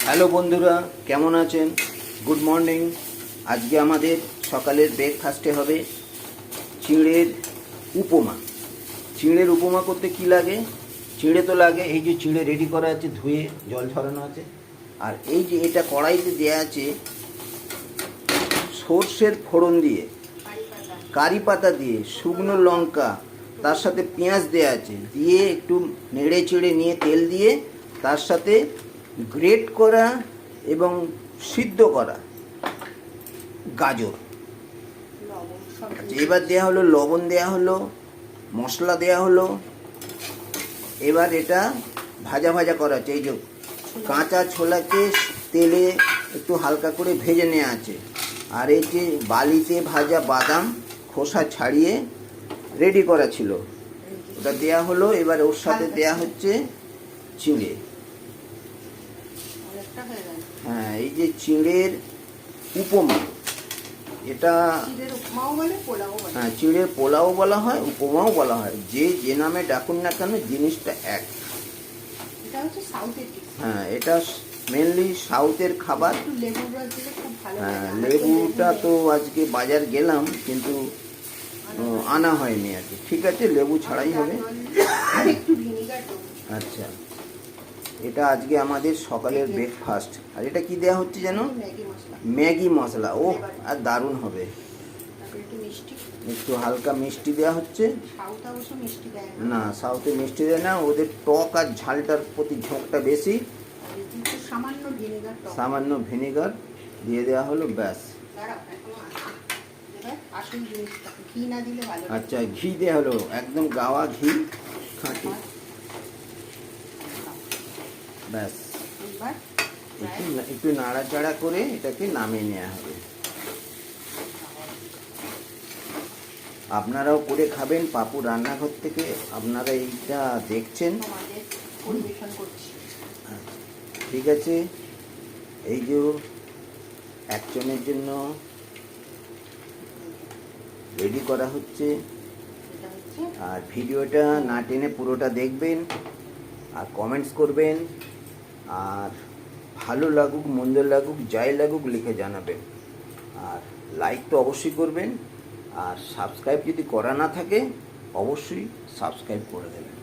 Hello বন্ধুরা, কেমন আছেন? Good morning. আজকে আমাদের সকালের ব্রেকফাস্টে হবে চিঁড়ের উপমা। চিঁড়ের উপমা করতে কি লাগে? চিঁড়ে তো লাগে, এই যে চিঁড়ে রেডি করা আছে, ধুয়ে জল ঝরানো আছে। আর এই যে এটা কড়াইতে দেওয়া আছে সর্ষের ফোড়ন দিয়ে, কারি পাতা দিয়ে, শুকনো লঙ্কা, তার সাথে পেঁয়াজ দেওয়া আছে, দিয়ে একটু নেড়ে চেড়ে নিয়ে তেল দিয়ে তার সাথে গ্রেট করা এবং সিদ্ধ করা গাজর। আচ্ছা, এবার দেওয়া হলো লবণ, দেওয়া হলো মশলা, দেওয়া হলো। এবার এটা ভাজা ভাজা করা আছে। এই যে কাঁচা ছোলাকে তেলে একটু হালকা করে ভেজে নেওয়া আছে। আর এই যে বালিতে ভাজা বাদাম খোসা ছাড়িয়ে রেডি করা ছিল, ওটা দেওয়া হলো। এবার ওর সাথে দেওয়া হচ্ছে চিঁড়ে। হ্যাঁ, এই যে চিঁড়ের উপমা, এটা হ্যাঁ চিঁড়ের পোলাও বলা হয়, উপমাও বলা হয়, যে নামে ডাকুন না কেন জিনিসটা এক। হ্যাঁ, এটা মেনলি সাউথের খাবার। হ্যাঁ, লেবুটা তো আজকে বাজার গেলাম কিন্তু আনা হয়নি আর কি। ঠিক আছে, লেবু ছাড়াই হবে। আচ্ছা, এটা আজকে আমাদের সকালের ব্রেকফাস্ট। আর এটা কি দেওয়া হচ্ছে যেন? ম্যাগি মশলা। ও, আর দারুণ হবে। একটু হালকা মিষ্টি দেওয়া হচ্ছে। না, সাউথে মিষ্টি দেয় না, ওদের টক আর ঝালটার প্রতি ঝোঁকটা বেশি। সামান্য ভিনেগার দিয়ে দেওয়া হলো, ব্যাস। আচ্ছা, ঘি দেওয়া হলো, একদম গাওয়া ঘি, খাঁটি, ব্যাস। একটু নাড়াচাড়া করে এটাকে নামিয়ে নেওয়া হবে। আপনারাও করে খাবেন পাপু রান্নাঘর থেকে। আপনারা এইটা দেখছেন, ঠিক আছে। এই যে একজনের জন্য রেডি করা হচ্ছে। আর ভিডিওটা না টেনে পুরোটা দেখবেন আর কমেন্টস করবেন। আর ভালো লাগুক মন্দ লাগুক যাই লাগুক লিখে জানাবেন। আর লাইক তো অবশ্যই করবেন। আর সাবস্ক্রাইব যদি করা না থাকে অবশ্যই সাবস্ক্রাইব করে দেবেন।